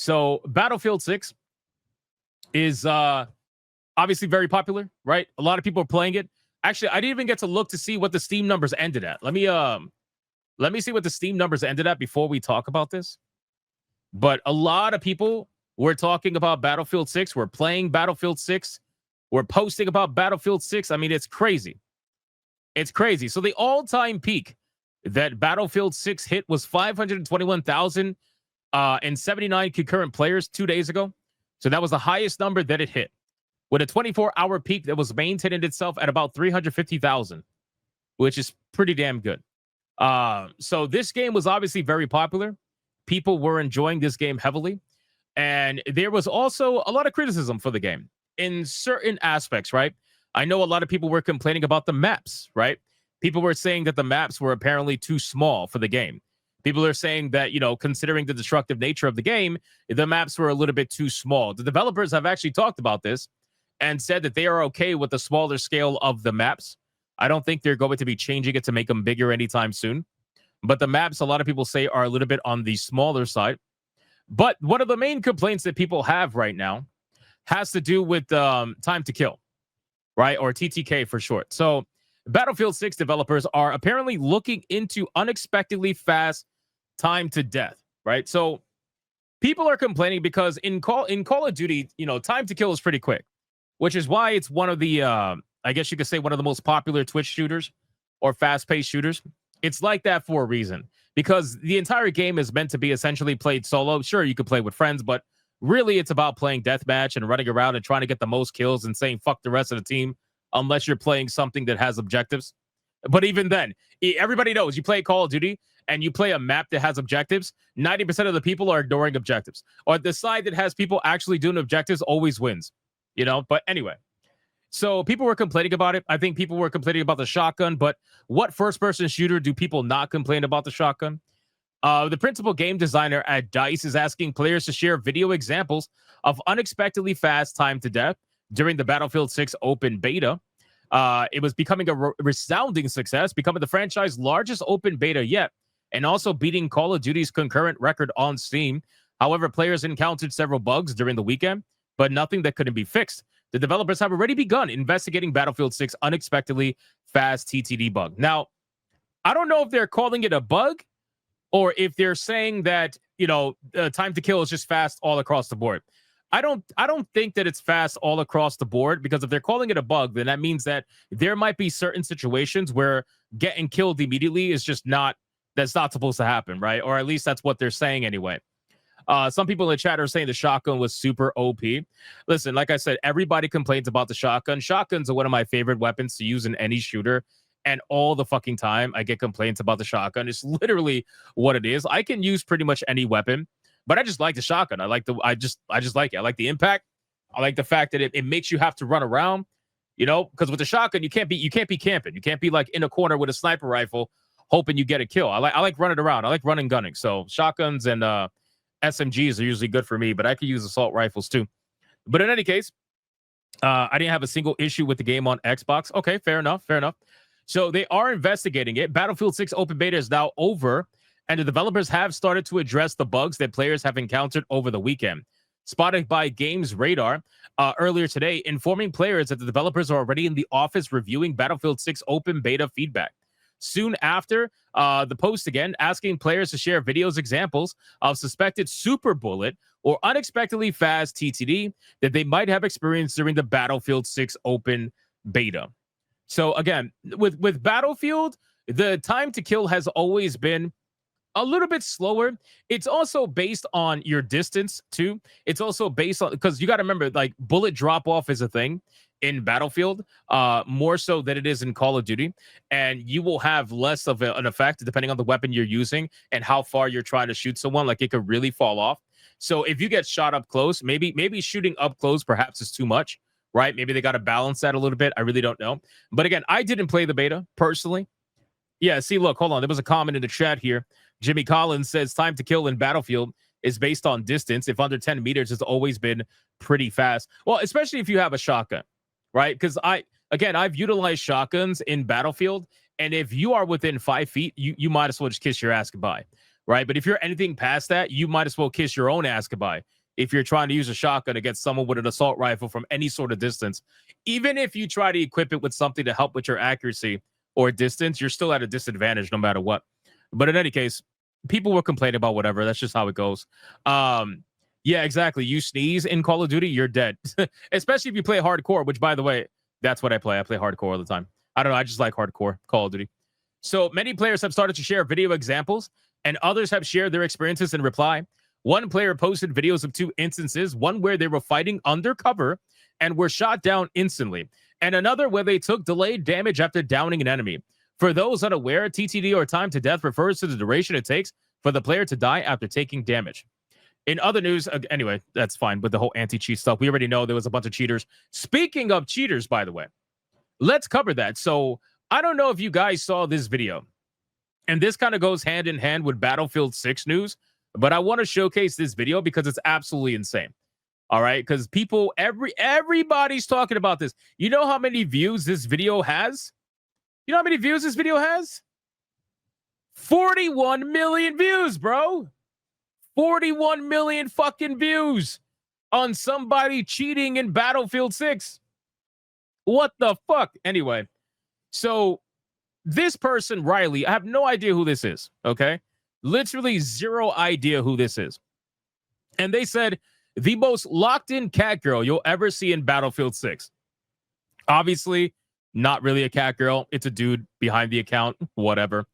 So Battlefield 6 is obviously very popular, right? A lot of people are playing it. Actually, I didn't even get to look to see what the Steam numbers ended at. Let me see what the Steam numbers ended at before we talk about this. But a lot of people were talking about Battlefield 6. We're playing Battlefield 6. We're posting about Battlefield 6. I mean, it's crazy. It's crazy. So the all-time peak that Battlefield 6 hit was 521,000 and 79 concurrent players 2 days ago. So that was the highest number that it hit, with a 24-hour peak that was maintaining itself at about 350,000, which is pretty damn good. So this game was obviously very popular. People were enjoying this game heavily. And there was also a lot of criticism for the game in certain aspects, right? I know a lot of people were complaining about the maps, right? People were saying that the maps were apparently too small for the game. People are saying that, you know, considering the destructive nature of the game, the maps were a little bit too small. The developers have actually talked about this and said that they are okay with the smaller scale of the maps. I don't think they're going to be changing it to make them bigger anytime soon. But the maps, a lot of people say, are a little bit on the smaller side. But one of the main complaints that people have right now has to do with time to kill, right? Or TTK for short. So Battlefield 6 developers are apparently looking into unexpectedly fast time to death, right? So people are complaining because in Call of Duty, you know, time to kill is pretty quick, which is why it's one of the, I guess you could say, one of the most popular Twitch shooters or fast-paced shooters. It's like that for a reason, because the entire game is meant to be essentially played solo. Sure, you could play with friends, but really it's about playing deathmatch and running around and trying to get the most kills and saying fuck the rest of the team, unless you're playing something that has objectives. But even then, everybody knows you play Call of Duty and you play a map that has objectives, 90% of the people are ignoring objectives. Or the side that has people actually doing objectives always wins, you know? But anyway, so people were complaining about it. I think people were complaining about the shotgun, but what first-person shooter do people not complain about the shotgun? The principal game designer at DICE is asking players to share video examples of unexpectedly fast time to death during the Battlefield 6 open beta. It was becoming a resounding success, becoming the franchise's largest open beta yet, and also beating Call of Duty's concurrent record on Steam. However, players encountered several bugs during the weekend, but nothing that couldn't be fixed. The developers have already begun investigating Battlefield 6 unexpectedly fast TTD bug. Now, I don't know if they're calling it a bug or if they're saying that, you know, time to kill is just fast all across the board. I don't think that it's fast all across the board, because if they're calling it a bug, then that means that there might be certain situations where getting killed immediately is just that's not supposed to happen, right? Or at least that's what they're saying anyway. Some people in the chat are saying the shotgun was super OP. Listen, like I said, everybody complains about the shotgun. Shotguns are one of my favorite weapons to use in any shooter. And all the fucking time I get complaints about the shotgun. It's literally what it is. I can use pretty much any weapon, but I just like the shotgun. I just like it. I like the impact. I like the fact that it makes you have to run around, you know, because with the shotgun, you can't be camping. You can't be like in a corner with a sniper rifle hoping you get a kill. I like running around. I like running gunning. So shotguns and SMGs are usually good for me, but I could use assault rifles too. But in any case, I didn't have a single issue with the game on Xbox. Okay, fair enough. So they are investigating it. Battlefield 6 open beta is now over, and the developers have started to address the bugs that players have encountered over the weekend. Spotted by Games Radar earlier today, informing players that the developers are already in the office reviewing Battlefield 6 open beta feedback. Soon after, the post again asking players to share videos examples of suspected super bullet or unexpectedly fast TTD that they might have experienced during the Battlefield 6 open beta. So again, with Battlefield, the time to kill has always been a little bit slower. It's also based on your distance too. It's also based on, because you got to remember, like, bullet drop off is a thing in Battlefield, more so than it is in Call of Duty, and you will have less of an effect depending on the weapon you're using and how far you're trying to shoot someone. Like, it could really fall off. So if you get shot up close, maybe shooting up close perhaps is too much, right? Maybe they got to balance that a little bit. I really don't know. But again, I didn't play the beta personally. Yeah, see, look, hold on. There was a comment in the chat here. Jimmy Collins says time to kill in Battlefield is based on distance. If under 10 meters, it's always been pretty fast. Well, especially if you have a shotgun, right? Because I've utilized shotguns in Battlefield, and if you are within 5 feet, you might as well just kiss your ass goodbye. right? But if you're anything past that, you might as well kiss your own ass goodbye. If you're trying to use a shotgun against someone with an assault rifle from any sort of distance, even if you try to equip it with something to help with your accuracy or distance, you're still at a disadvantage no matter what. But in any case, people were complaining about whatever. That's just how it goes. Yeah, exactly. You sneeze in Call of Duty, you're dead. Especially if you play hardcore, which, by the way, that's what I play. I play hardcore all the time. I don't know. I just like hardcore Call of Duty. So many players have started to share video examples, and others have shared their experiences in reply. One player posted videos of 2 instances, one where they were fighting undercover and were shot down instantly, and another where they took delayed damage after downing an enemy. For those unaware, TTD, or time to death, refers to the duration it takes for the player to die after taking damage. In other news, anyway, that's fine with the whole anti-cheat stuff. We already know there was a bunch of cheaters. Speaking of cheaters, by the way, let's cover that. So I don't know if you guys saw this video, and this kind of goes hand in hand with Battlefield 6 news, but I want to showcase this video because it's absolutely insane. All right, because everybody's talking about this. You know how many views this video has? You know how many views this video has? 41 million views, bro. 41 million fucking views on somebody cheating in Battlefield 6. What the fuck? Anyway, so this person, Riley, I have no idea who this is, okay? Literally zero idea who this is. And they said, the most locked-in cat girl you'll ever see in Battlefield 6. Obviously, not really a cat girl. It's a dude behind the account, whatever.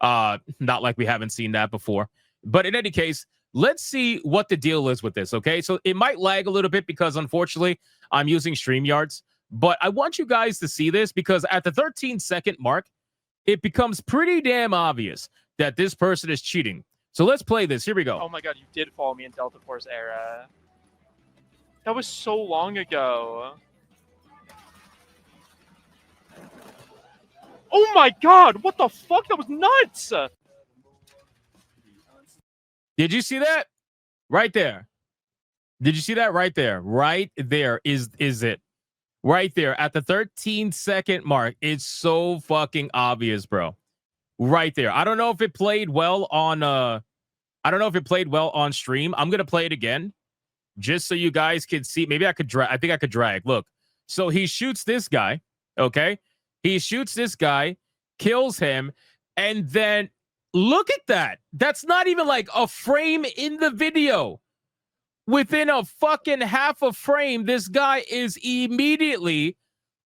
Not like we haven't seen that before. But in any case, let's see what the deal is with this, okay? So it might lag a little bit because, unfortunately, I'm using StreamYards. But I want you guys to see this because at the 13-second mark, it becomes pretty damn obvious that this person is cheating. So let's play this. Here we go. Oh my god, you did follow me in Delta Force era. That was so long ago. Oh my god, what the fuck? That was nuts! Did you see that? Right there. Did you see that? Right there. Right there is it. Right there at the 13-second mark. It's so fucking obvious, bro. Right there. I don't know if it played well on stream. I'm gonna play it again just so you guys can see. Maybe I could drag. I think I could drag. Look. So he shoots this guy. Okay. He shoots this guy, kills him, and then look at that. That's not even like a frame in the video. Within a fucking half a frame, this guy is immediately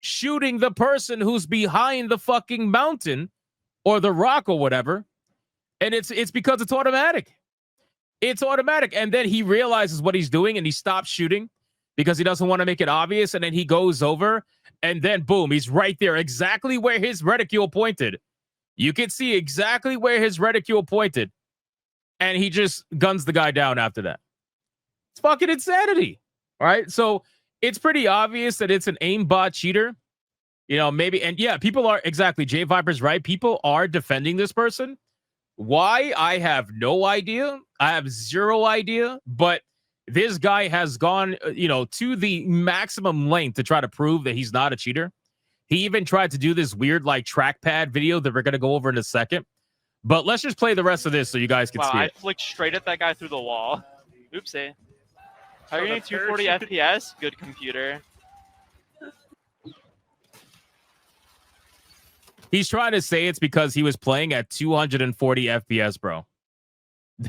shooting the person who's behind the fucking mountain or the rock or whatever. And it's because it's automatic. It's automatic. And then he realizes what he's doing and he stops shooting because he doesn't want to make it obvious. And then he goes over and then boom, he's right there exactly where his reticule pointed. You can see exactly where his reticule pointed. And he just guns the guy down after that. It's fucking insanity. All right. So it's pretty obvious that it's an aimbot cheater. You know, maybe. And yeah, people are exactly. J Viper's right. People are defending this person. Why? I have no idea. I have zero idea. But this guy has gone, to the maximum length to try to prove that he's not a cheater. He even tried to do this weird like trackpad video that we're going to go over in a second. But let's just play the rest of this so you guys can see it. I flicked straight at that guy through the wall. Oopsie. How are you getting 240 FPS? Good computer. He's trying to say it's because he was playing at 240 FPS, bro.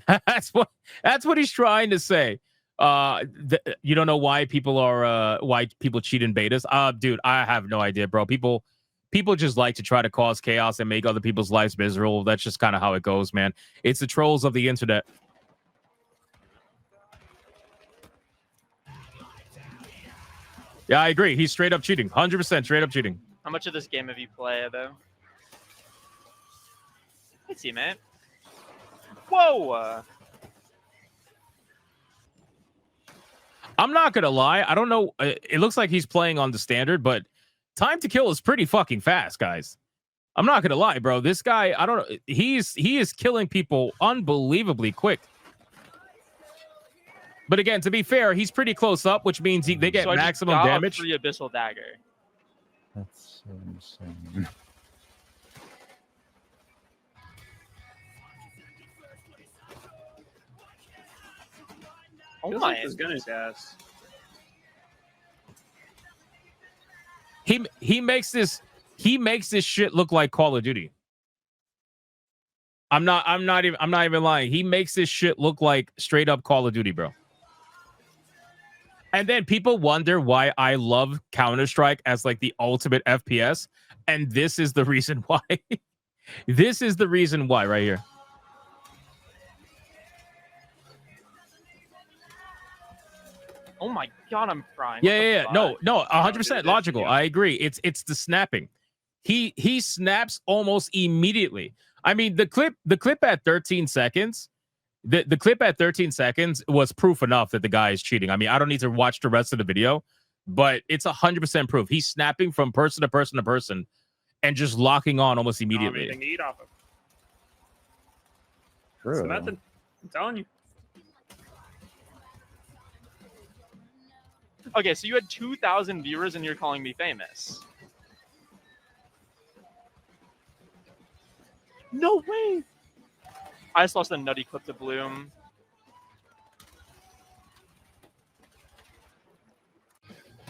That's what he's trying to say. You don't know why people cheat in betas? Dude, I have no idea, bro. People just like to try to cause chaos and make other people's lives miserable. That's just kind of how it goes, man. It's the trolls of the internet. Yeah, I agree. He's straight up cheating. 100% straight up cheating. How much of this game have you played, though? Let's see, man. Whoa! I'm not going to lie. I don't know. It looks like he's playing on the standard, but time to kill is pretty fucking fast, guys. I'm not going to lie, bro. This guy, I don't know. He is killing people unbelievably quick. But again, to be fair, he's pretty close up, which means they get maximum damage. Free abyssal dagger. That's so insane. Oh Feels my. like this gun is ass. He makes this shit look like Call of Duty. I'm not even lying. He makes this shit look like straight up Call of Duty, bro. And then people wonder why I love Counter-Strike as like the ultimate FPS, and this is the reason why. This is the reason why right here. Oh my god, I'm crying. Yeah. No, 100% dude, logical. yeah. I agree. It's the snapping. He snaps almost immediately. I mean, the clip at 13 seconds, the clip at 13 seconds was proof enough that the guy is cheating. I mean, I don't need to watch the rest of the video, but it's 100% proof. He's snapping from person to person to person and just locking on almost Don't have immediately. anything to eat off of. True. It's nothing. I'm telling you. Okay, so you had 2,000 viewers and you're calling me famous. No way. I just lost a nutty clip to Bloom.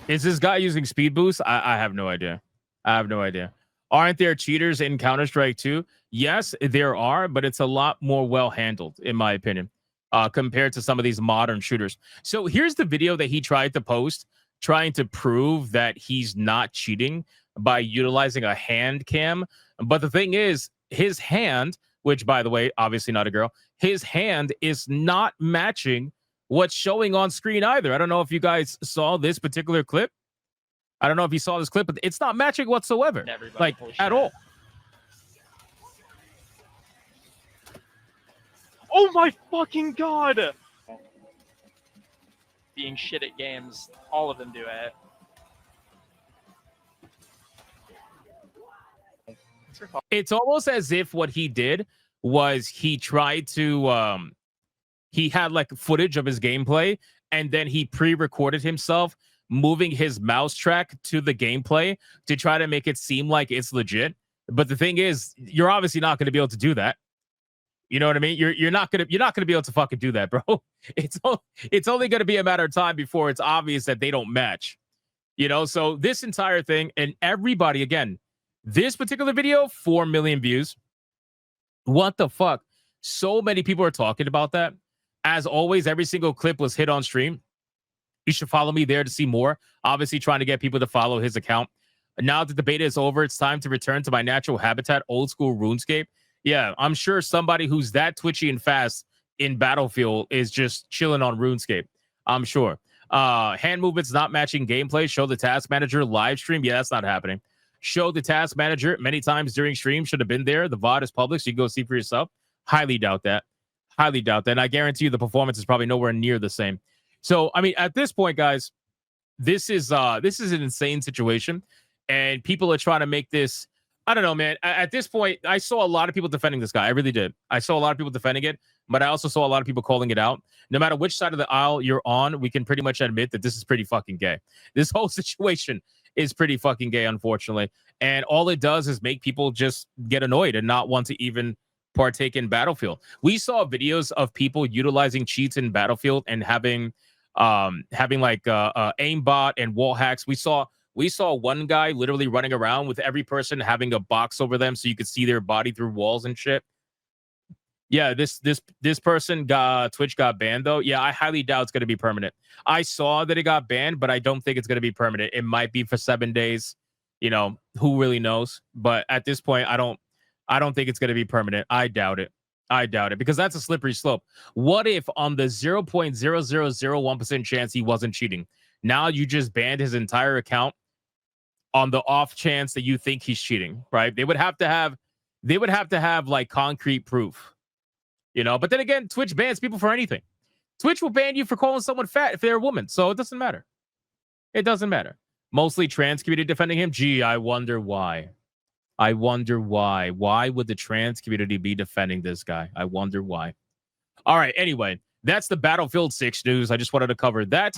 Is this guy using speed boost? I have no idea. I have no idea. Aren't there cheaters in Counter-Strike 2? Yes, there are, but it's a lot more well handled, in my opinion, compared to some of these modern shooters. So here's the video that he tried to post, trying to prove that he's not cheating by utilizing a hand cam. But the thing is, his hand, which, by the way, obviously not a girl, his hand is not matching what's showing on screen either. I don't know if you guys saw this particular clip. I don't know if you saw this clip, but it's not matching whatsoever, Everybody, like holy at shit. all. Oh my fucking god! Being shit at games, all of them do it. It's almost as if what he did was he tried to he had like footage of his gameplay and then he pre-recorded himself moving his mouse track to the gameplay to try to make it seem like it's legit. But the thing is, you're obviously not going to be able to do that. You know what I mean? You're not gonna be able to fucking do that, bro. It's only gonna be a matter of time before it's obvious that they don't match. You know, so this entire thing, and everybody, again, this particular video, 4 million views. What the fuck? So many people are talking about that. As always, every single clip was hit on stream. You should follow me there to see more. Obviously, trying to get people to follow his account. Now that the beta is over, it's time to return to my natural habitat, old school RuneScape. Yeah, I'm sure somebody who's that twitchy and fast in Battlefield is just chilling on RuneScape. I'm sure. Hand movements not matching gameplay. Show the task manager live stream. Yeah, that's not happening. Show the task manager many times during stream. Should have been there. The VOD is public, so you can go see for yourself. Highly doubt that. Highly doubt that. And I guarantee you the performance is probably nowhere near the same. So, I mean, at this point, guys, this is an insane situation. And people are trying to make this, I don't know, man. At this point, I saw a lot of people defending this guy. I really did. I saw a lot of people defending it, but I also saw a lot of people calling it out. No matter which side of the aisle you're on, we can pretty much admit that this is pretty fucking gay. This whole situation is pretty fucking gay, unfortunately. And all it does is make people just get annoyed and not want to even partake in Battlefield. We saw videos of people utilizing cheats in Battlefield and having like aimbot and wall hacks. We saw one guy literally running around with every person having a box over them so you could see their body through walls and shit. Yeah, this person Twitch got banned though. Yeah, I highly doubt it's going to be permanent. I saw that it got banned, but I don't think it's going to be permanent. It might be for 7 days. You know, who really knows? But at this point, I don't think it's going to be permanent. I doubt it. I doubt it because that's a slippery slope. What if on the 0.0001% chance he wasn't cheating? Now you just banned his entire account on the off chance that you think he's cheating, right? They would have to have like concrete proof, you know. But then again, Twitch bans people for anything. Twitch will ban you for calling someone fat if they're a woman, so it doesn't matter. It doesn't matter. Mostly trans community defending him. Gee, I wonder why. I wonder why. Why would the trans community be defending this guy? I wonder why. All right. Anyway, that's the Battlefield 6 news. I just wanted to cover that.